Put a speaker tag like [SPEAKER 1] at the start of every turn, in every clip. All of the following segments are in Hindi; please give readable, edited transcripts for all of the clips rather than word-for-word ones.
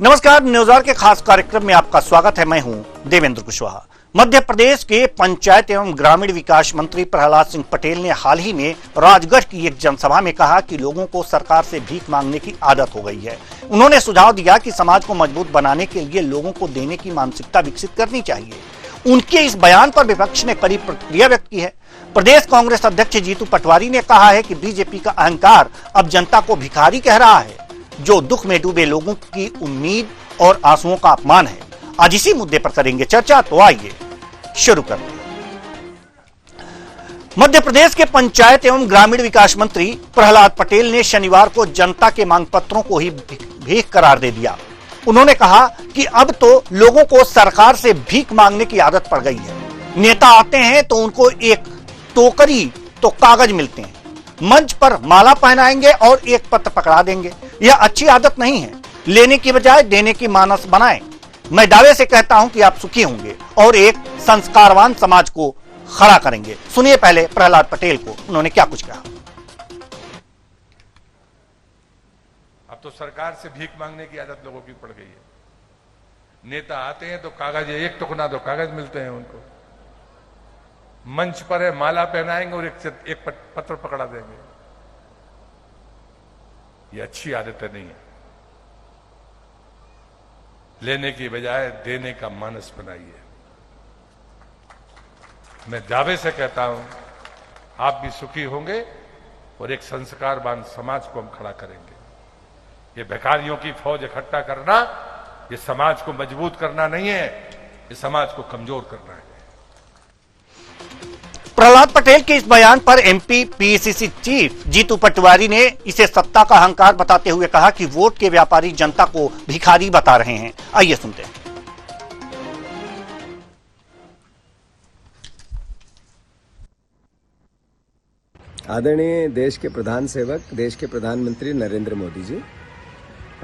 [SPEAKER 1] नमस्कार, न्यूज़आवर के खास कार्यक्रम में आपका स्वागत है। मैं हूं देवेंद्र कुशवाहा। मध्य प्रदेश के पंचायत एवं ग्रामीण विकास मंत्री प्रहलाद सिंह पटेल ने हाल ही में राजगढ़ की एक जनसभा में कहा कि लोगों को सरकार से भीख मांगने की आदत हो गई है। उन्होंने सुझाव दिया कि समाज को मजबूत बनाने के लिए लोगों को देने की मानसिकता विकसित करनी चाहिए। उनके इस बयान पर विपक्ष ने कड़ी प्रतिक्रिया व्यक्त की है। प्रदेश कांग्रेस अध्यक्ष जीतू पटवारी ने कहा है कि बीजेपी का अहंकार अब जनता को भिखारी कह रहा है, जो दुख में डूबे लोगों की उम्मीद और आंसुओं का अपमान है। आज इसी मुद्दे पर करेंगे चर्चा, तो आइए शुरू करते हैं। मध्य प्रदेश के पंचायत एवं ग्रामीण विकास मंत्री प्रहलाद पटेल ने शनिवार को जनता के मांग पत्रों को ही भीख करार दे दिया। उन्होंने कहा कि अब तो लोगों को सरकार से भीख मांगने की आदत पड़ गई है। नेता आते हैं तो उनको एक टोकरी तो कागज मिलते हैं, मंच पर माला पहनाएंगे और एक पत्र पकड़ा देंगे। यह अच्छी आदत नहीं है। लेने की बजाय देने की मानस बनाएं। मैं दावे से कहता हूं कि आप सुखी होंगे और एक संस्कारवान समाज को खड़ा करेंगे। सुनिए पहले प्रहलाद पटेल को, उन्होंने क्या कुछ कहा।
[SPEAKER 2] अब तो सरकार से भीख मांगने की आदत लोगों की पड़ गई है। नेता आते हैं तो कागज, एक टुकड़ा तो कागज मिलते हैं उनको, मंच पर है माला पहनाएंगे और एक पत्र पकड़ा देंगे। ये अच्छी आदतें नहीं है। लेने की बजाय देने का मानस बनाइए। मैं दावे से कहता हूं आप भी सुखी होंगे और एक संस्कारवान समाज को हम खड़ा करेंगे। ये भिखारियों की फौज इकट्ठा करना, ये समाज को मजबूत करना नहीं है, ये समाज को कमजोर करना है।
[SPEAKER 1] प्रहलाद पटेल के इस बयान पर MP PCC chief Jitu Patwari ने इसे सत्ता का अहंकार बताते हुए कहा कि वोट के व्यापारी जनता को भिखारी बता रहे हैं। आइए सुनते हैं।
[SPEAKER 3] आदरणीय देश के प्रधान सेवक, देश के प्रधानमंत्री नरेंद्र मोदी जी,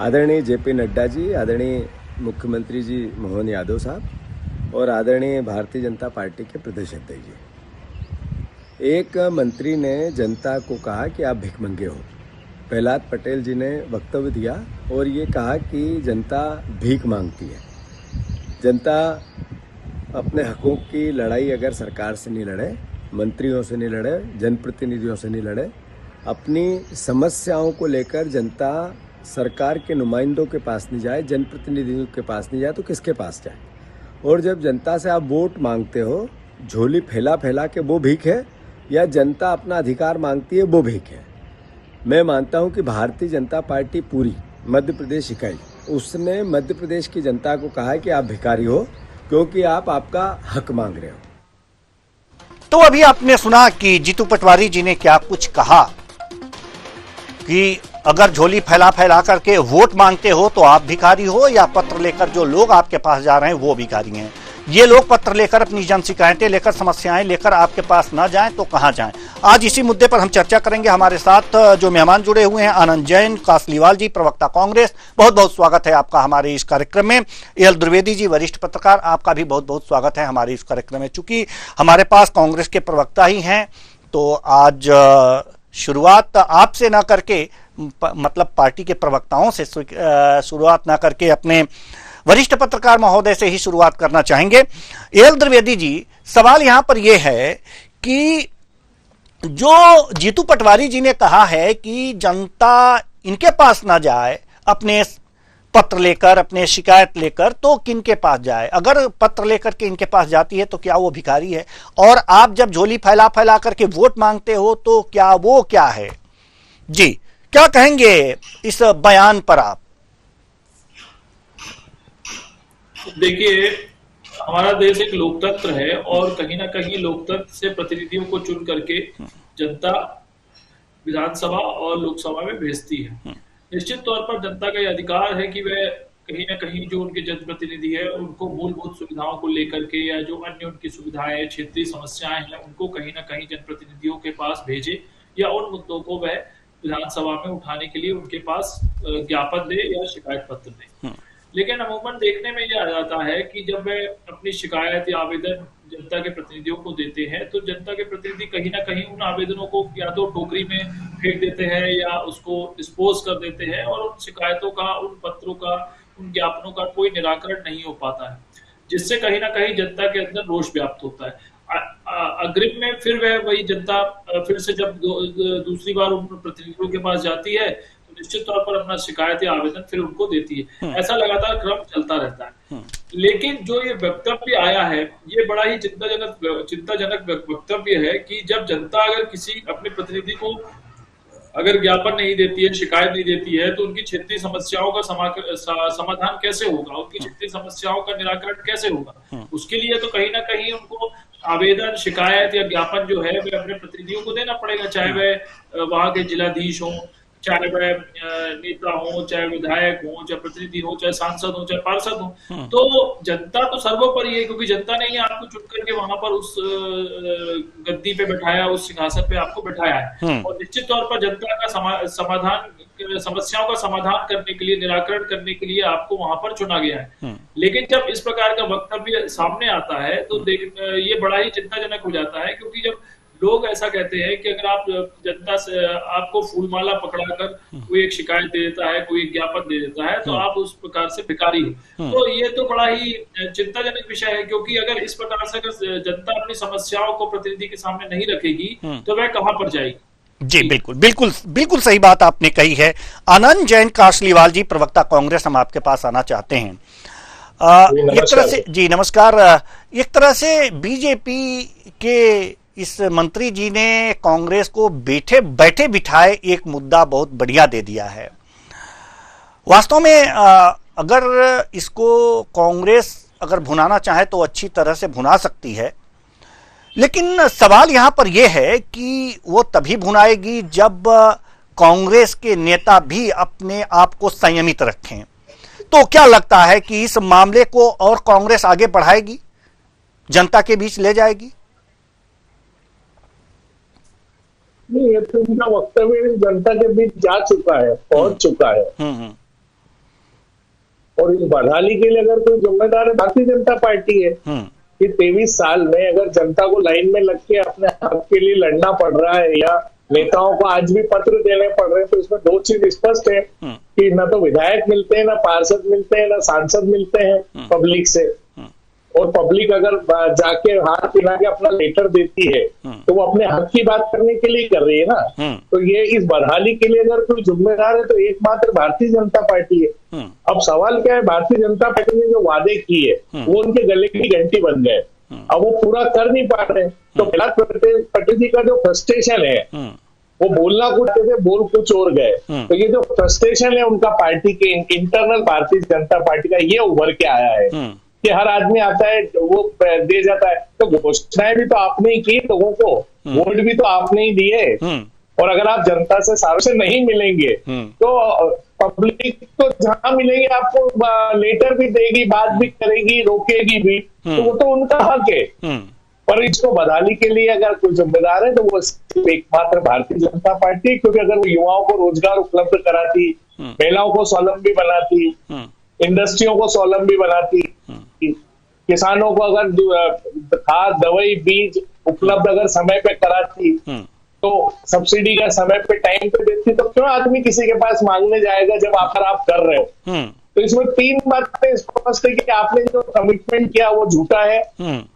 [SPEAKER 3] आदरणीय जेपी नड्डा जी, आदरणीय मुख्यमंत्री जी मोहन यादव साहब और आदरणीय भारतीय जनता पार्टी के प्रदेश अध्यक्ष जी, एक मंत्री ने जनता को कहा कि आप भिखमंगे हो। प्रहलाद पटेल जी ने वक्तव्य दिया और ये कहा कि जनता भीख मांगती है। जनता अपने हकों की लड़ाई अगर सरकार से नहीं लड़े, मंत्रियों से नहीं लड़े, जनप्रतिनिधियों से नहीं लड़े, अपनी समस्याओं को लेकर जनता सरकार के नुमाइंदों के पास नहीं जाए, जनप्रतिनिधियों के पास नहीं जाए, तो किसके पास जाए। और जब जनता से आप वोट मांगते हो, झोली फैला फैला के वो भीख है या जनता अपना अधिकार मांगती है वो भीख है। मैं मानता हूं कि भारतीय जनता पार्टी पूरी मध्य प्रदेश इकाई, उसने मध्य प्रदेश की जनता को कहा कि आप भिखारी हो क्योंकि आप आपका हक मांग रहे हो।
[SPEAKER 1] तो अभी आपने सुना कि जीतू पटवारी जी ने क्या कुछ कहा कि अगर झोली फैला फैला करके वोट मांगते हो तो आप भिखारी हो, या पत्र लेकर जो लोग आपके पास जा रहे हैं वो भिखारी हैं। ये लोग पत्र लेकर, अपनी जन शिकायतें लेकर, समस्याएं लेकर आपके पास ना जाएं तो कहां जाएं। आज इसी मुद्दे पर हम चर्चा करेंगे। हमारे साथ जो मेहमान जुड़े हुए हैं, आनंद जैन, कासलीवाल जी, प्रवक्ता कांग्रेस, बहुत बहुत स्वागत है आपका हमारे इस कार्यक्रम में। एल द्विवेदी जी, वरिष्ठ पत्रकार, आपका भी बहुत बहुत स्वागत है हमारे इस कार्यक्रम में। चूंकि हमारे पास कांग्रेस के प्रवक्ता ही हैं तो आज शुरुआत आपसे ना करके, मतलब पार्टी के प्रवक्ताओं से शुरुआत ना करके अपने वरिष्ठ पत्रकार महोदय से ही शुरुआत करना चाहेंगे। एल द्विवेदी जी, सवाल यहां पर यह है कि जो जीतू पटवारी जी ने कहा है कि जनता इनके पास ना जाए अपने पत्र लेकर, अपने शिकायत लेकर, तो किनके पास जाए। अगर पत्र लेकर के इनके पास जाती है तो क्या वो भिखारी है, और आप जब झोली फैला फैला करके वोट मांगते हो तो क्या वो क्या है। जी, क्या कहेंगे इस बयान पर आप।
[SPEAKER 4] देखिए, हमारा देश एक लोकतंत्र है और कहीं ना कहीं लोकतंत्र से प्रतिनिधियों को चुन करके जनता विधानसभा और लोकसभा में भेजती है। निश्चित तौर पर जनता का यह अधिकार है कि वह कहीं ना कहीं जो उनके जनप्रतिनिधि है उनको मूलभूत सुविधाओं को लेकर के, या जो अन्य उनकी सुविधाएं, क्षेत्रीय समस्याएं हैं, उनको कहीं ना कहीं जनप्रतिनिधियों के पास भेजे, या उन मुद्दों को वह विधानसभा में उठाने के लिए उनके पास ज्ञापन दे या शिकायत पत्र दे। लेकिन अमूमन देखने में यह आ जाता है कि जब वे अपनी शिकायत या आवेदन जनता के प्रतिनिधियों को देते हैं तो जनता के प्रतिनिधि कहीं ना कहीं उन आवेदनों को या तो टोकरी में फेंक देते हैं या उसको डिस्पोज कर देते हैं, और उन शिकायतों का, उन पत्रों का, उन ज्ञापनों का कोई निराकरण नहीं हो पाता है, जिससे कहीं ना कहीं जनता के अंदर रोष व्याप्त होता है। अग्रिम में फिर वही जनता फिर से जब दूसरी बार उन प्रतिनिधियों के पास जाती है तो निश्चित तौर पर अपना शिकायत या आवेदन फिर उनको देती है। ऐसा लगातार क्रम चलता रहता है। लेकिन जो ये वक्तव्य आया है, ये बड़ा ही चिंताजनक वक्तव्य है कि जब जनता अगर किसी अपने प्रतिनिधि को अगर ज्ञापन नहीं देती है, शिकायत नहीं देती है, तो उनकी क्षेत्रीय समस्याओं का समाधान कैसे होगा, उनकी क्षेत्रीय समस्याओं का निराकरण कैसे होगा? उसके लिए तो कहीं ना कहीं उनको आवेदन, शिकायत या ज्ञापन जो है वह अपने प्रतिनिधियों को देना पड़ेगा, चाहे वह वहां के जिलाधीश हो, चाहे वह नेता हो, चाहे विधायक हो, चाहे प्रतिनिधि हो, चाहे सांसद हो, चाहे पार्षद हो। तो जनता तो सर्वोपरि है, क्योंकि जनता ने ही आपको चुन करके वहां पर उस गद्दी पे बैठाया, उस सिंहासन पे आपको बैठाया है। और निश्चित तौर पर जनता का समस्याओं का समाधान करने के लिए, निराकरण करने के लिए आपको वहां पर चुना गया है। लेकिन जब इस प्रकार का वक्तव्य सामने आता है तो ये बड़ा ही चिंताजनक हो जाता है, क्योंकि जब लोग ऐसा कहते हैं कि अगर आप जनता से आपको फूलमाला पकड़ाकर कोई एक शिकायत दे देता है, कोई ज्ञापन दे देता है, तो आप उस प्रकार से भिखारी हो। तो ये तो बड़ा ही चिंताजनक विषय है, क्योंकि अगर इस प्रकार से अगर जनता अपनी समस्याओं को प्रतिनिधि के सामने नहीं रखेगी तो वह कहां पर जाएगी?
[SPEAKER 1] जी बिल्कुल बिल्कुल बिल्कुल सही बात आपने कही है। आनंद जैन कासलीवाल जी, प्रवक्ता कांग्रेस, हम आपके पास आना चाहते हैं। एक तरह से जी नमस्कार। एक तरह से बीजेपी के इस मंत्री जी ने कांग्रेस को बैठे बिठाए एक मुद्दा बहुत बढ़िया दे दिया है। वास्तव में अगर इसको कांग्रेस अगर भुनाना चाहे तो अच्छी तरह से भुना सकती है, लेकिन सवाल यहां पर यह है कि वो तभी भुनाएगी जब कांग्रेस के नेता भी अपने आप को संयमित रखें। तो क्या लगता है कि इस मामले को और कांग्रेस आगे बढ़ाएगी, जनता के बीच ले जाएगी?
[SPEAKER 5] नहीं, ये तो उनका वक्तव्य जनता के बीच जा चुका है, पहुंच चुका है। और इस बदहाली के लिए अगर कोई जिम्मेदार है, भारतीय जनता पार्टी है कि 23 साल में अगर जनता को लाइन में लग के अपने हक के लिए लड़ना पड़ रहा है या नेताओं को आज भी पत्र देने पड़ रहे हैं, तो इसमें दो चीज स्पष्ट है कि ना तो विधायक मिलते हैं, ना पार्षद मिलते हैं, ना सांसद मिलते हैं पब्लिक से। और पब्लिक अगर जाके हाथ मिला के अपना लेटर देती है तो वो अपने हक की बात करने के लिए कर रही है ना। तो ये इस बदहाली के लिए अगर कोई जिम्मेदार है तो एकमात्र भारतीय जनता पार्टी है। अब सवाल क्या है, भारतीय जनता पार्टी ने जो वादे किए वो उनके गले की घंटी बन गए, अब वो पूरा कर नहीं पा रहे। तो प्रहलाद पटेल जी का जो फ्रस्ट्रेशन है, वो बोलना कुछ थे, बोल कुछ और गए। तो ये जो फ्रस्ट्रेशन है उनका पार्टी के इंटरनल भारतीय जनता पार्टी का, ये उभर के आया है कि हर आदमी आता है वो दे जाता है। तो घोषणाएं भी तो आपने ही की लोगों को, वोट भी तो आपने ही दिए। और अगर आप जनता से सारों से नहीं मिलेंगे तो पब्लिक तो जहां मिलेंगे आपको लेटर भी देगी, बात भी करेगी, रोकेगी भी, तो वो तो उनका हक है। पर इसको बदहाली के लिए अगर कोई जिम्मेदार है तो वो एकमात्र भारतीय जनता पार्टी, क्योंकि अगर वो युवाओं को रोजगार उपलब्ध कराती, महिलाओं को स्वावलंबी बनाती, इंडस्ट्रियों को स्वावलंबी बनाती, किसानों को अगर खाद, दवाई, बीज उपलब्ध अगर समय पे कराती, तो सब्सिडी का समय पे टाइम पे देती, तो क्यों आदमी किसी के पास मांगने जाएगा जब आकर आप कर रहे हो? तो इसमें तीन बातें स्पष्ट है कि आपने जो कमिटमेंट किया वो झूठा है,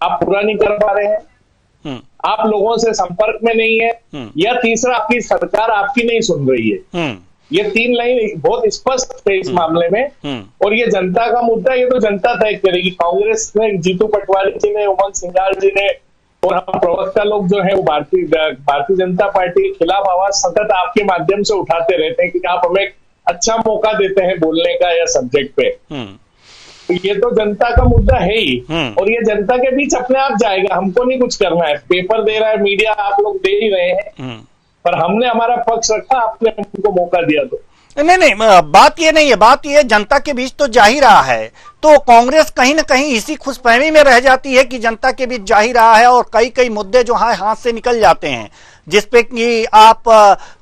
[SPEAKER 5] आप पूरा नहीं कर पा रहे हैं, आप लोगों से संपर्क में नहीं है, या तीसरा आपकी सरकार आपकी नहीं सुन रही है। ये तीन लाइन बहुत स्पष्ट है इस मामले में। और ये जनता का मुद्दा, ये तो जनता तय करेगी। कांग्रेस ने, जीतू पटवारी जी ने, उमंग सिंघार जी ने और हम प्रवक्ता लोग जो है वो भारतीय जनता पार्टी के खिलाफ आवाज सतत आपके माध्यम से उठाते रहते हैं कि आप हमें अच्छा मौका देते हैं बोलने का या सब्जेक्ट पे। तो ये तो जनता का मुद्दा है ही, और ये जनता के बीच अपने आप जाएगा, हमको नहीं कुछ करना है। पेपर दे रहा है मीडिया, आप लोग दे ही रहे हैं, पर हमने हमारा पक्ष रखा, आपने हमको मौका दिया। तो
[SPEAKER 1] नहीं, बात ये नहीं है, बात ये जनता के बीच तो जा ही रहा है। तो कांग्रेस कहीं ना कहीं इसी खुशफहमी में रह जाती है कि जनता के बीच जा ही रहा है, और कई मुद्दे जो है हाथ से निकल जाते हैं जिसपे कि आप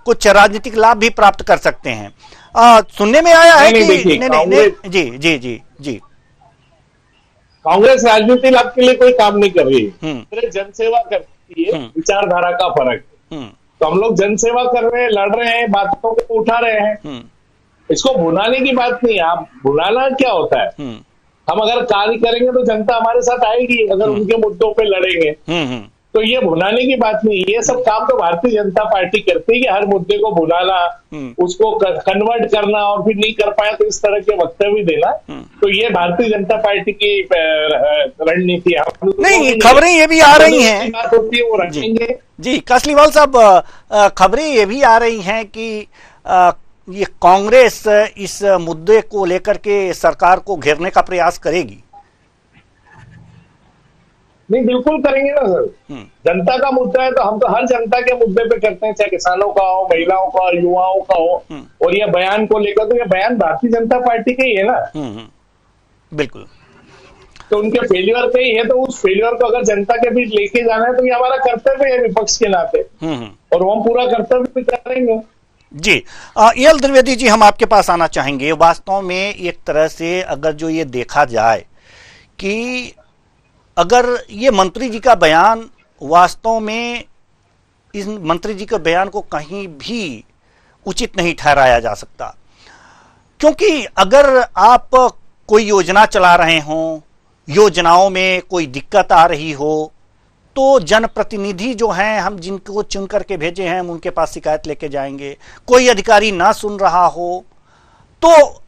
[SPEAKER 1] कुछ राजनीतिक लाभ भी प्राप्त कर सकते हैं। सुनने में आया है कि जी
[SPEAKER 5] कांग्रेस राजनीतिक लाभ के लिए कोई काम नहीं कर रही है, जनसेवा करती है, विचारधारा का फर्क। तो हम लोग जनसेवा कर रहे हैं, लड़ रहे हैं, बातों को उठा रहे हैं। इसको भुनाने की बात नहीं है। आप भुनाना क्या होता है? हम अगर कार्य करेंगे तो जनता हमारे साथ आएगी, अगर उनके मुद्दों पे लड़ेंगे। तो ये भुनाने की बात नहीं, ये सब काम तो भारतीय जनता पार्टी करती है कि हर मुद्दे को भुनाना, उसको कन्वर्ट करना और फिर नहीं कर पाए तो इस तरह के वक्तव्य देना। तो ये भारतीय जनता पार्टी की रणनीति है।
[SPEAKER 1] नहीं, खबरें ये भी आ रही हैं,
[SPEAKER 5] बात होती है वो रखेंगे।
[SPEAKER 1] जी कासलीवाल साहब, खबरें ये भी आ रही हैं कि ये कांग्रेस इस मुद्दे को लेकर के सरकार को घेरने का प्रयास करेगी।
[SPEAKER 5] नहीं, बिल्कुल करेंगे ना सर। जनता का मुद्दा है तो हम तो हर जनता के मुद्दे पे करते हैं, चाहे किसानों का हो, महिलाओं का, युवाओं का हो। और ये बयान को लेकर तो ये बयान भारतीय जनता पार्टी का ही है ना।
[SPEAKER 1] बिल्कुल।
[SPEAKER 5] तो उनके फेल्यूर पे ही है, तो उस फेल्यूर को अगर जनता के बीच लेके जाना है तो ये हमारा कर्तव्य है विपक्ष के नाते, और वो हम पूरा कर्तव्य भी करेंगे।
[SPEAKER 1] जी एल द्विवेदी जी, हम आपके पास आना चाहेंगे। वास्तव में एक तरह से अगर जो ये देखा जाए कि अगर ये मंत्री जी का बयान, वास्तव में इस मंत्री जी के बयान को कहीं भी उचित नहीं ठहराया जा सकता, क्योंकि अगर आप कोई योजना चला रहे हों, योजनाओं में कोई दिक्कत आ रही हो, तो जनप्रतिनिधि जो हैं, हम जिनको चुन करके भेजे हैं, हम उनके पास शिकायत लेके जाएंगे। कोई अधिकारी ना सुन रहा हो तो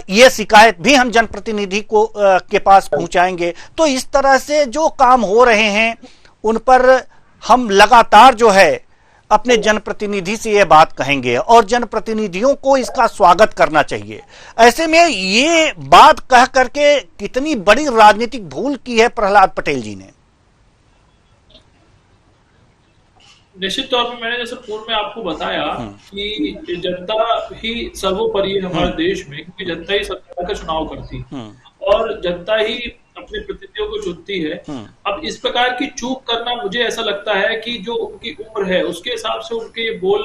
[SPEAKER 1] ये शिकायत भी हम जनप्रतिनिधि को के पास पहुंचाएंगे। तो इस तरह से जो काम हो रहे हैं उन पर हम लगातार जो है अपने जनप्रतिनिधि से ये बात कहेंगे, और जनप्रतिनिधियों को इसका स्वागत करना चाहिए। ऐसे में ये बात कह करके कितनी बड़ी राजनीतिक भूल की है प्रहलाद पटेल जी ने।
[SPEAKER 4] निश्चित तौर पर मैंने जैसे पूर्व में आपको बताया कि जनता ही सर्वोपरि है हमारे देश में, क्योंकि जनता ही सरकार का चुनाव करती है और जनता ही अपने प्रतिनिधियों को चुनती है। अब इस प्रकार की चूक करना, मुझे ऐसा लगता है कि जो उनकी उम्र है उसके हिसाब से उनके ये बोल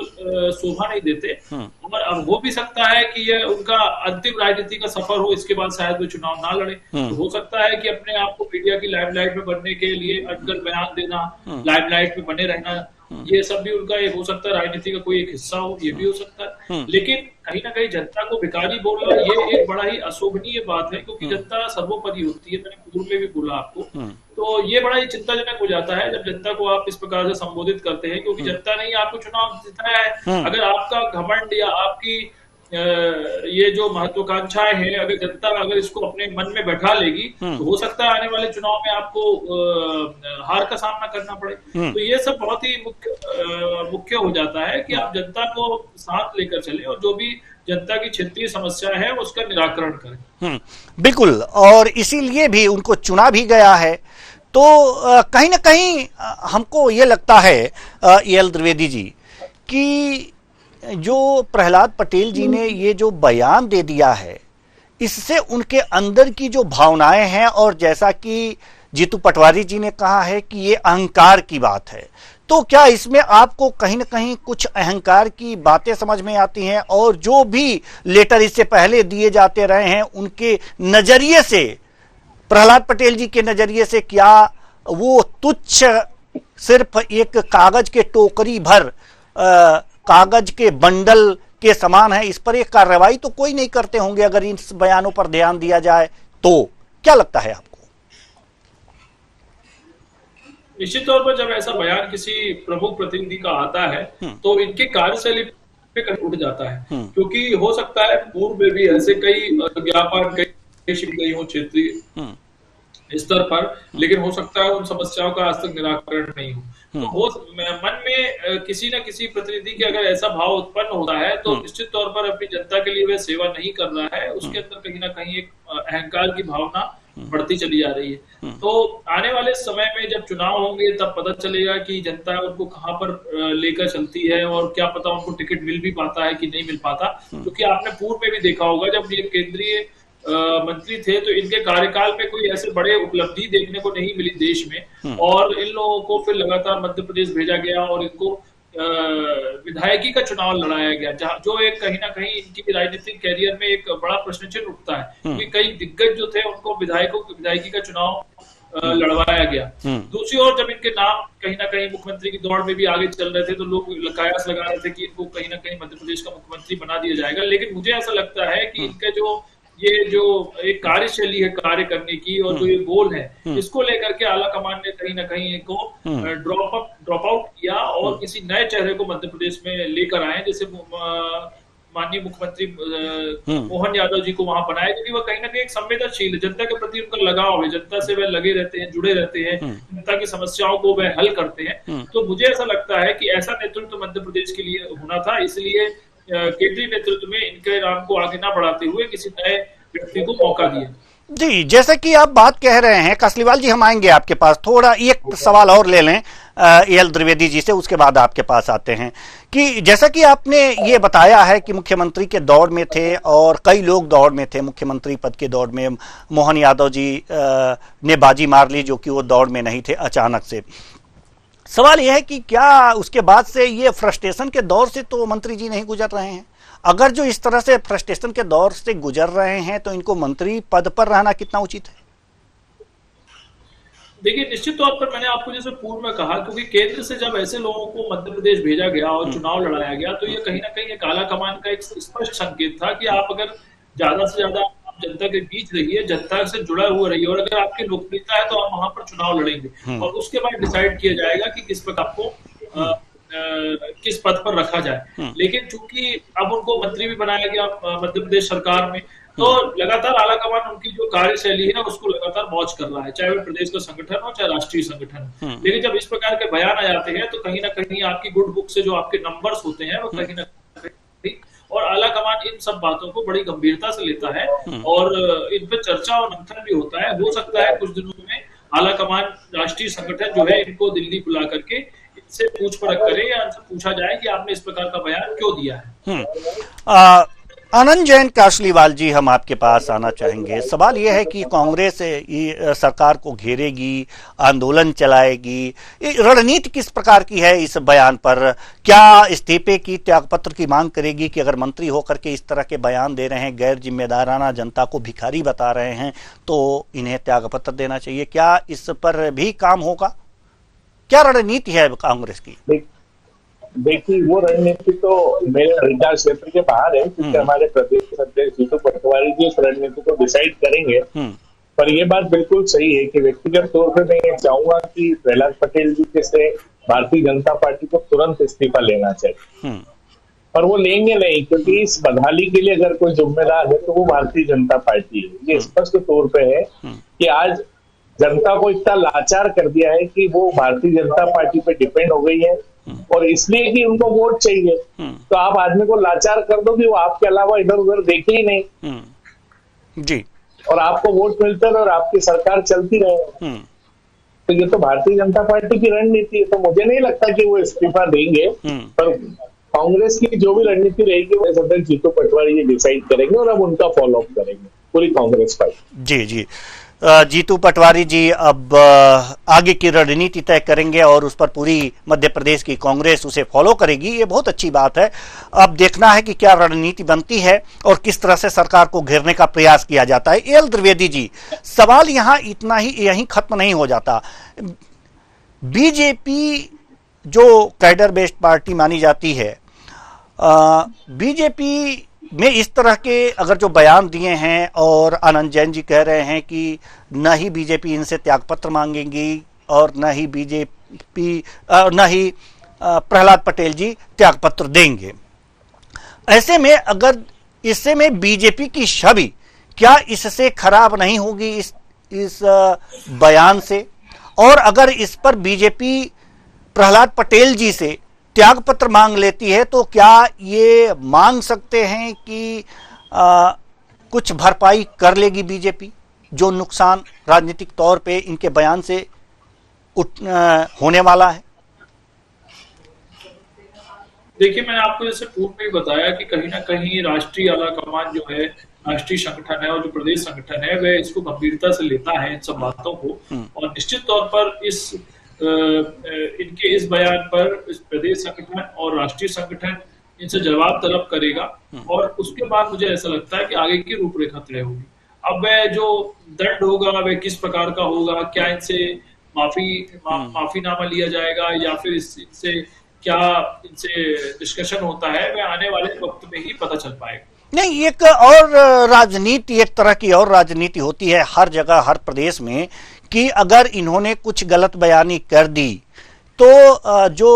[SPEAKER 4] शोभा नहीं देते। और अब हो भी सकता है कि ये उनका अंतिम राजनीति का सफर हो, इसके बाद शायद वो चुनाव ना लड़े। तो हो सकता है कि अपने आप को मीडिया की लाइमलाइट में बनने के लिए अटकल बयान देना, लाइमलाइट में बने रहना, ये सब भी उनका एक हो सकता है, राजनीति का कोई एक हिस्सा हो, ये भी हो सकता है। लेकिन कहीं ना कहीं जनता को भिखारी बोलना ये एक बड़ा ही अशोभनीय बात है, क्योंकि जनता सर्वोपरि होती है। मैंने पूर्व में भी बोला आपको। तो ये बड़ा ही चिंताजनक हो जाता है जब जनता को आप इस प्रकार से संबोधित करते हैं, क्योंकि जनता ने ही आपको चुनाव जिताया है। अगर आपका घमंड या आपकी ये जो महत्वाकांक्षाएं हैं, अगर जनता अगर इसको अपने मन में बैठा लेगी तो हो सकता है आने वाले चुनाव में आपको हार का सामना करना पड़े। तो ये सब बहुत ही मुख्य हो जाता है कि आप जनता को साथ लेकर चले और जो भी जनता की क्षेत्रीय समस्या है उसका निराकरण करें।
[SPEAKER 1] बिल्कुल, और इसीलिए भी उनको चुना भी गया है। तो कहीं ना कहीं हमको ये लगता है एल द्विवेदी जी कि जो प्रहलाद पटेल जी ने ये जो बयान दे दिया है, इससे उनके अंदर की जो भावनाएं हैं, और जैसा कि जीतू पटवारी जी ने कहा है कि ये अहंकार की बात है, तो क्या इसमें आपको कहीं ना कहीं कुछ अहंकार की बातें समझ में आती हैं? और जो भी लेटर इससे पहले दिए जाते रहे हैं, उनके नजरिए से, प्रहलाद पटेल जी के नजरिए से, क्या वो तुच्छ सिर्फ एक कागज के टोकरी भर कागज के बंडल के समान है? इस पर एक कार्रवाई तो कोई नहीं करते होंगे अगर इन बयानों पर ध्यान दिया जाए तो। क्या लगता है आपको?
[SPEAKER 4] निश्चित तौर पर जब ऐसा बयान किसी प्रमुख प्रतिनिधि का आता है तो इनकी कार्यशैली पे उठ जाता है, क्योंकि हो सकता है पूर्व में भी ऐसे कई ज्ञापन, कई शिकायतें हो क्षेत्रीय स्तर पर, लेकिन हो सकता है उन समस्याओं का आज तक निराकरण नहीं हो। तो मन में किसी न किसी प्रतिनिधि के अगर ऐसा भाव उत्पन्न होता है तो निश्चित तौर पर अपनी जनता के लिए वह सेवा नहीं कर रहा है, उसके अंदर कहीं ना कहीं एक अहंकार की भावना बढ़ती चली जा रही है। तो आने वाले समय में जब चुनाव होंगे तब पता चलेगा कि जनता उनको कहां पर लेकर चलती है, और क्या पता उनको टिकट मिल भी पाता है कि नहीं मिल पाता। क्योंकि आपने पूर्व में भी देखा होगा जब ये केंद्रीय मंत्री थे तो इनके कार्यकाल में कोई ऐसे बड़े उपलब्धि देखने को नहीं मिली देश में, और इन लोगों को फिर लगातार मध्य प्रदेश भेजा गया और इनको विधायकी का चुनाव लड़ाया गया, जहां जो एक कहीं ना कहीं इनकी राजनीतिक कैरियर में एक बड़ा प्रश्न चिन्ह उठता है, क्योंकि कई दिग्गज जो थे उनको विधायकी का चुनाव लड़वाया गया। दूसरी ओर जब इनके नाम कहीं ना कहीं मुख्यमंत्री की दौड़ में भी आगे चल रहे थे तो लोग कयास लगा रहे थे कि इनको कहीं ना कहीं मध्य प्रदेश का मुख्यमंत्री बना दिया जाएगा। लेकिन मुझे ऐसा लगता है कि इनका जो एक कार्यशैली है कार्य करने की और जो ये गोल है, इसको लेकर के आला कमान ने कहीं ना कहीं इनको ड्रॉप आउट किया और किसी नए चेहरे को मध्य प्रदेश में लेकर आए, जैसे माननीय मुख्यमंत्री मोहन यादव जी को वहां बनाया, क्योंकि वह कहीं ना कहीं एक संवेदनशील है, जनता के प्रति उनका लगाव है, जनता से वह लगे रहते हैं, जुड़े रहते हैं, जनता की समस्याओं को वह हल करते हैं। तो मुझे ऐसा लगता है कि ऐसा नेतृत्व मध्य प्रदेश के लिए होना था, इसलिए केंद्रीय नेतृत्व में इनके नाम को आगे ना बढ़ाते हुए किसी नए व्यक्ति को मौका दिया।
[SPEAKER 1] जी, जैसे कि आप बात कह रहे हैं कासलीवाल जी, हम आएंगे आपके पास, थोड़ा एक सवाल और ले लें एल द्विवेदी जी से, उसके बाद आपके पास आते हैं कि जैसा कि आपने ये बताया है कि मुख्यमंत्री के दौड़ में थे और कई लोग दौड़ में थे, मुख्यमंत्री पद के दौड़ में मोहन यादव जी ने बाजी मार ली, जो कि वो दौड़ में नहीं थे अचानक से। सवाल यह है कि क्या उसके बाद से ये फ्रस्ट्रेशन के दौर से तो मंत्री जी नहीं गुजर रहे हैं? अगर जो इस तरह से फ्रस्ट्रेशन के दौर से गुजर रहे हैं तो इनको मंत्री पद पर रहना कितना उचित है?
[SPEAKER 4] देखिए, निश्चित तौर पर मैंने आपको जैसे पूर्व में कहा, क्योंकि केंद्र से जब ऐसे लोगों को मध्य प्रदेश भेजा गया और चुनाव लड़ाया गया तो ये कहीं ना कहीं एक आला कमान का एक स्पष्ट संकेत था कि आप अगर ज्यादा से ज्यादा जनता के बीच रहिए, जनता से जुड़ा हुआ रहिए, और अगर आपकी लोकप्रियता है तो आप वहां पर चुनाव लड़ेंगे और उसके बाद डिसाइड किया जाएगा कि किस पर आपको किस पद पर रखा जाए। लेकिन चूंकि अब उनको मंत्री भी बनाया गया मध्य प्रदेश सरकार में, तो लगातार आला कमान उनकी जो कार्यशैली है उसको लगातार वॉच कर रहा है, चाहे वो प्रदेश का संगठन हो चाहे राष्ट्रीय संगठन हो। लेकिन जब इस प्रकार के बयान आ जाते हैं तो कहीं ना कहीं आपकी गुड बुक से जो आपके नंबर्स होते हैं वो कहीं ना कहीं, और आला कमान इन सब बातों को बड़ी गंभीरता से लेता है और इन पर चर्चा और मंथन भी होता है। हो सकता है कुछ दिनों में आला कमान राष्ट्रीय संगठन जो है इनको दिल्ली बुला करके इनसे पूछ परख करे या इनसे पूछा जाए कि आपने इस प्रकार का बयान क्यों दिया है।
[SPEAKER 1] आनंद जैन कासलीवाल जी, हम आपके पास आना चाहेंगे। सवाल यह है कि कांग्रेस सरकार को घेरेगी, आंदोलन चलाएगी, रणनीति किस प्रकार की है इस बयान पर? क्या इस्तीफे की, त्यागपत्र की मांग करेगी कि अगर मंत्री होकर के इस तरह के बयान दे रहे हैं, गैर जिम्मेदाराना, जनता को भिखारी बता रहे हैं, तो इन्हें त्यागपत्र देना चाहिए? क्या इस पर भी काम होगा? क्या रणनीति है कांग्रेस की?
[SPEAKER 5] देखिए, वो रणनीति तो मेरे अधिकार क्षेत्र के बाहर है, क्योंकि हमारे प्रदेश अध्यक्ष जीतू पटवारी जी उस रणनीति को डिसाइड करेंगे। पर ये बात बिल्कुल सही है कि व्यक्तिगत तौर पर मैं ये चाहूंगा कि प्रहलाद पटेल जी के से भारतीय जनता पार्टी को तुरंत इस्तीफा लेना चाहिए, पर वो लेंगे नहीं, क्योंकि इस बदहाली के लिए अगर कोई जिम्मेदार है तो वो भारतीय जनता पार्टी है। ये स्पष्ट तौर पर है कि आज जनता को इतना लाचार कर दिया है कि वो भारतीय जनता पार्टी पे डिपेंड हो गई है, और इसलिए कि उनको वोट चाहिए। तो आप आदमी को लाचार कर दो कि वो आपके अलावा इधर उधर देखे ही नहीं
[SPEAKER 1] जी, और
[SPEAKER 5] आपको वोट मिलते रहे और आपकी सरकार चलती रहे। तो ये तो भारतीय जनता पार्टी की रणनीति है, तो मुझे नहीं लगता कि वो इस्तीफा देंगे। पर कांग्रेस की जो भी रणनीति रहेगी वो अध्यक्ष जीतू पटवारी जी डिसाइड करेंगे और अब उनका फॉलो अप करेंगे पूरी कांग्रेस पार्टी।
[SPEAKER 1] जी जी, जीतू पटवारी जी अब आगे की रणनीति तय करेंगे और उस पर पूरी मध्य प्रदेश की कांग्रेस उसे फॉलो करेगी, ये बहुत अच्छी बात है। अब देखना है कि क्या रणनीति बनती है और किस तरह से सरकार को घेरने का प्रयास किया जाता है। एल द्विवेदी जी, सवाल यहाँ इतना ही यहीं खत्म नहीं हो जाता। बीजेपी जो कैडर बेस्ड पार्टी मानी जाती है, बीजेपी में इस तरह के अगर जो बयान दिए हैं और आनंद जैन जी कह रहे हैं कि न ही बीजेपी इनसे त्यागपत्र मांगेंगी और न ही बीजेपी न ही प्रहलाद पटेल जी त्यागपत्र देंगे, ऐसे में अगर इससे में बीजेपी की छवि क्या इससे खराब नहीं होगी इस बयान से? और अगर इस पर बीजेपी प्रहलाद पटेल जी से त्यागपत्र मांग लेती है तो क्या ये मांग सकते हैं कि कुछ भरपाई कर लेगी बीजेपी जो नुकसान राजनीतिक तौर पे इनके बयान से होने वाला है?
[SPEAKER 4] देखिए, मैंने आपको जैसे पूर्व में बताया कि कहीं ना कहीं राष्ट्रीय आला कमान जो है, राष्ट्रीय संगठन है और जो प्रदेश संगठन है, वह इसको गंभीरता से लेता है इन सब बातों को, और निश्चित तौर पर इनके इस बयान पर इस प्रदेश संगठन और राष्ट्रीय संगठन इनसे जवाब तलब करेगा और उसके बाद मुझे ऐसा लगता है कि आगे की रूपरेखा तय होगी। अब वह जो दंड होगा वह किस प्रकार का होगा, क्या इनसे माफीनामा लिया जाएगा या फिर इससे क्या इनसे डिस्कशन होता है, वह आने वाले वक्त में ही पता चल पाएगा।
[SPEAKER 1] नहीं, एक और राजनीति, एक तरह की और राजनीति होती है हर जगह हर प्रदेश में कि अगर इन्होंने कुछ गलत बयानी कर दी तो जो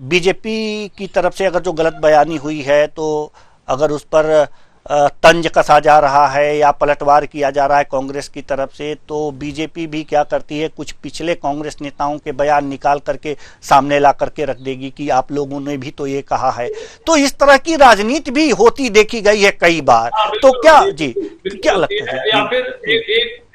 [SPEAKER 1] बीजेपी की तरफ से अगर जो गलत बयानी हुई है तो अगर उस पर तंज कसा जा रहा है या पलटवार किया जा रहा है कांग्रेस की तरफ से, तो बीजेपी भी क्या करती है, कुछ पिछले कांग्रेस नेताओं के बयान निकाल करके सामने ला करके रख देगी कि आप लोगों ने भी तो ये कहा है। तो इस तरह की राजनीति भी होती देखी गई है कई बार। तो क्या जी क्या लगता है?
[SPEAKER 4] या फिर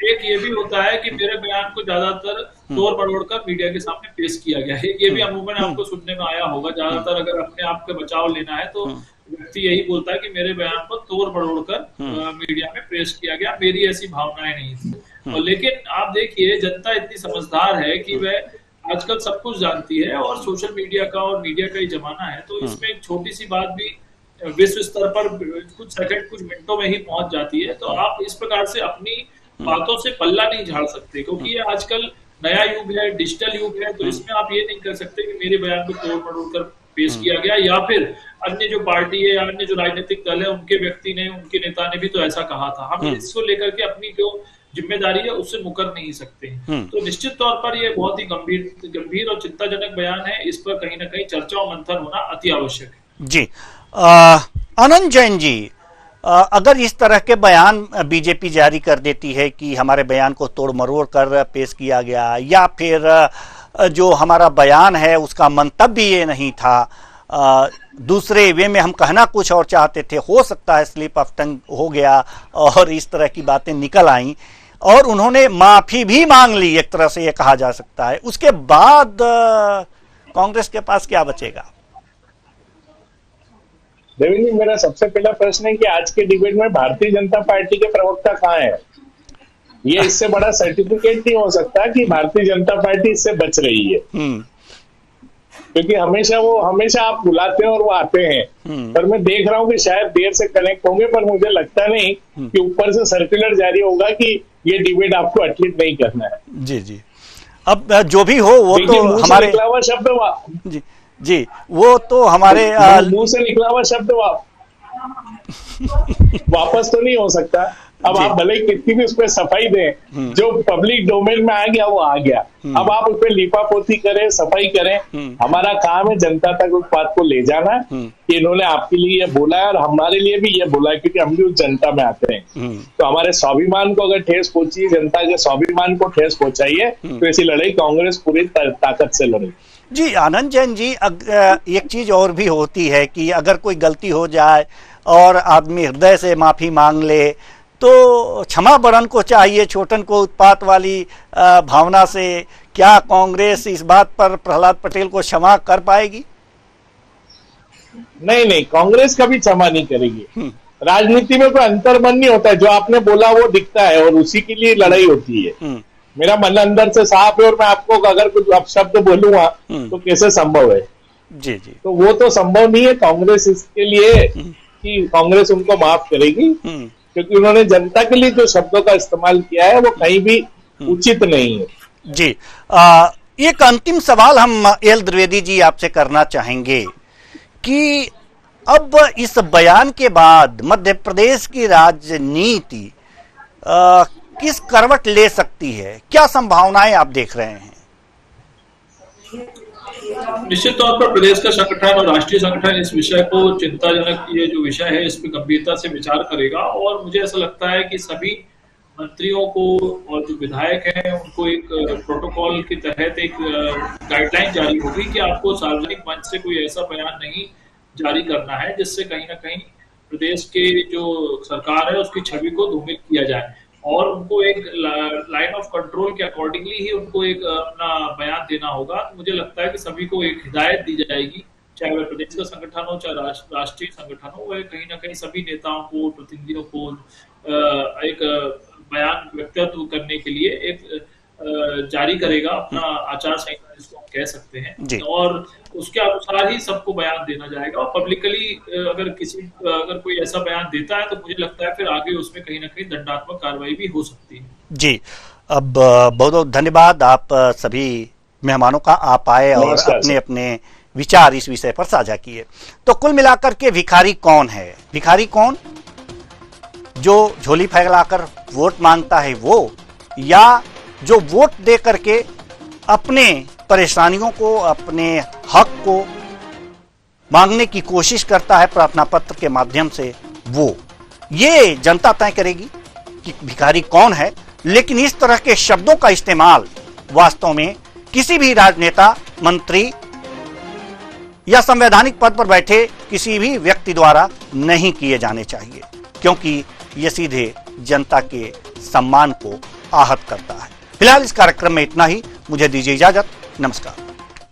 [SPEAKER 4] एक ये भी होता है कि मेरे बयान को ज्यादातर तोड़ मरोड़ कर मीडिया के सामने पेश किया गया है। ये भी अमूमन आपको सुनने में आया होगा। ज्यादातर अगर अपने आप का बचाव लेना है तो व्यक्ति यही बोलता है कि मेरे बयान को तोड़ मरोड़ कर मीडिया में पेश किया गया, मेरी ऐसी भावनाएं नहीं थी। और लेकिन आप देखिए, जनता इतनी समझदार है कि वह आजकल सब कुछ जानती है और सोशल मीडिया का और मीडिया का ही जमाना है। तो इसमें एक छोटी सी बात भी विश्व स्तर पर कुछ सेकंड कुछ मिनटों में ही पहुंच जाती है। तो आप इस प्रकार से अपनी बातों से पल्ला नहीं झाड़ सकते, क्योंकि ये आजकल नया युग है, डिजिटल युग है। तो इसमें आप ये नहीं कर सकते कि मेरे बयान को तोड़ मरोड़ कर पेश किया गया या फिर अन्य जो पार्टी है या अन्य जो राजनीतिक दल है उनके व्यक्ति ने, उनके नेता ने भी तो ऐसा कहा था। हम इसको लेकर के अपनी जो जिम्मेदारी है उससे मुकर नहीं सकते। तो निश्चित तौर पर ये बहुत ही गंभीर और चिंताजनक बयान है। इस पर कहीं ना कहीं चर्चा और मंथन होना अति आवश्यक है।
[SPEAKER 1] जी आनंद जैन जी, अगर इस तरह के बयान बीजेपी जारी कर देती है कि हमारे बयान को तोड़ मरोड़ कर पेश किया गया या फिर जो हमारा बयान है उसका मंतव्य ये नहीं था, दूसरे वे में हम कहना कुछ और चाहते थे, हो सकता है स्लिप ऑफ टंग हो गया और इस तरह की बातें निकल आई और उन्होंने माफी भी मांग ली, एक तरह से ये कहा जा सकता है, उसके बाद कांग्रेस के पास क्या बचेगा?
[SPEAKER 5] देवेंद्र जी, मेरा सबसे पहला प्रश्न है कि आज के डिबेट में भारतीय जनता पार्टी के प्रवक्ता कहाँ है? ये इससे बड़ा सर्टिफिकेट नहीं हो सकता कि भारतीय जनता पार्टी इससे बच रही है, क्योंकि हमेशा आप बुलाते हैं और वो आते हैं। पर मैं देख रहा हूँ कि शायद देर से कनेक्ट होंगे, पर मुझे लगता नहीं कि ऊपर से सर्कुलर जारी होगा कि ये डिबेट आपको अटलीट नहीं करना है।
[SPEAKER 1] जी जी, अब जो भी हो वो तो हमारे
[SPEAKER 5] निकला हुआ शब्द
[SPEAKER 1] जी वो तो हमारे
[SPEAKER 5] मुंह से निकला हुआ शब्द वापस तो नहीं हो सकता। अब आप भले कितनी भी उस पर सफाई दें, जो पब्लिक डोमेन में आ गया वो आ गया। अब आप उस पर लिपापोती करें, सफाई करें, हमारा काम है जनता तक उस बात को ले जाना कि इन्होंने आपके लिए ये बोला है और हमारे लिए भी ये बोला है, क्योंकि हम भी उस जनता में आते हैं। तो हमारे स्वाभिमान को अगर ठेस पहुंची, जनता के स्वाभिमान को ठेस पहुंचाइए, तो ऐसी लड़ाई कांग्रेस पूरी ताकत से लड़े।
[SPEAKER 1] जी आनंद जैन जी, एक चीज और भी होती है कि अगर कोई गलती हो जाए और आदमी हृदय से माफी मांग ले तो क्षमा बड़न को चाहिए, छोटन को उत्पात वाली भावना से। क्या कांग्रेस इस बात पर प्रहलाद पटेल को क्षमा कर पाएगी?
[SPEAKER 5] नहीं, कांग्रेस कभी क्षमा नहीं करेगी। राजनीति में कोई अंतर्मन नहीं होता है, जो आपने बोला वो दिखता है और उसी के लिए लड़ाई होती है। मेरा मन अंदर से साफ है और मैं आपको अगर कुछ अपशब्द बोलूंगा तो कैसे संभव है?
[SPEAKER 1] जी जी,
[SPEAKER 5] तो वो तो संभव नहीं है कांग्रेस इसके लिए कि कांग्रेस उनको माफ करेगी, क्योंकि उन्होंने जनता के लिए जो शब्दों का इस्तेमाल किया है वो कहीं भी उचित नहीं है।
[SPEAKER 1] जी एक अंतिम सवाल हम एल द्विवेदी जी आपसे करना चाहेंगे कि अब इस बयान के बाद मध्य प्रदेश की राजनीति किस करवट ले सकती है? क्या संभावनाएं आप देख रहे हैं?
[SPEAKER 4] निश्चित तौर पर प्रदेश का संगठन और राष्ट्रीय संगठन इस विषय को चिंताजनक, ये जो विषय है इस पर गंभीरता से विचार करेगा और मुझे ऐसा लगता है कि सभी मंत्रियों को और जो विधायक हैं उनको एक प्रोटोकॉल के तहत एक गाइडलाइन जारी होगी कि आपको सार्वजनिक मंच से कोई ऐसा बयान नहीं जारी करना है जिससे कहीं ना कहीं प्रदेश के जो सरकार है उसकी छवि को धूमिल किया जाए, और उनको एक लाइन ऑफ कंट्रोल के अकॉर्डिंगली ही उनको एक अपना बयान देना होगा। मुझे लगता है कि सभी को एक हिदायत दी जाएगी, चाहे वह प्रदेश का संगठन हो चाहे राष्ट्रीय संगठन हो, वह कहीं ना कहीं सभी नेताओं को, प्रतिनिधियों को एक बयान व्यक्तित्व करने के लिए एक जारी करेगा, अपना आचार संहिता जिसको हम कह सकते
[SPEAKER 1] जी।
[SPEAKER 4] हैं, और उसके अनुसार ही सबको बयान देना जाएगा। और पब्लिकली अगर कोई ऐसा बयान देता है तो मुझे लगता है फिर आगे उसमें कहीं ना कहीं दंडात्मक कार्रवाई भी हो सकती है।
[SPEAKER 1] जी, अब बहुत बहुत धन्यवाद आप सभी मेहमानों का, आप आए और अपने अपने विचार इस विषय पर साझा किए। तो कुल मिलाकर के भिखारी कौन है? भिखारी कौन? जो झोली फैलाकर वोट मांगता है वो, या जो वोट दे करके अपने परेशानियों को, अपने हक को मांगने की कोशिश करता है प्रार्थना पत्र के माध्यम से, वो? ये जनता तय करेगी कि भिखारी कौन है। लेकिन इस तरह के शब्दों का इस्तेमाल वास्तव में किसी भी राजनेता, मंत्री या संवैधानिक पद पर बैठे किसी भी व्यक्ति द्वारा नहीं किए जाने चाहिए, क्योंकि ये सीधे जनता के सम्मान को आहत करता है। फिलहाल इस कार्यक्रम में इतना ही। मुझे दीजिए इजाजत। नमस्कार।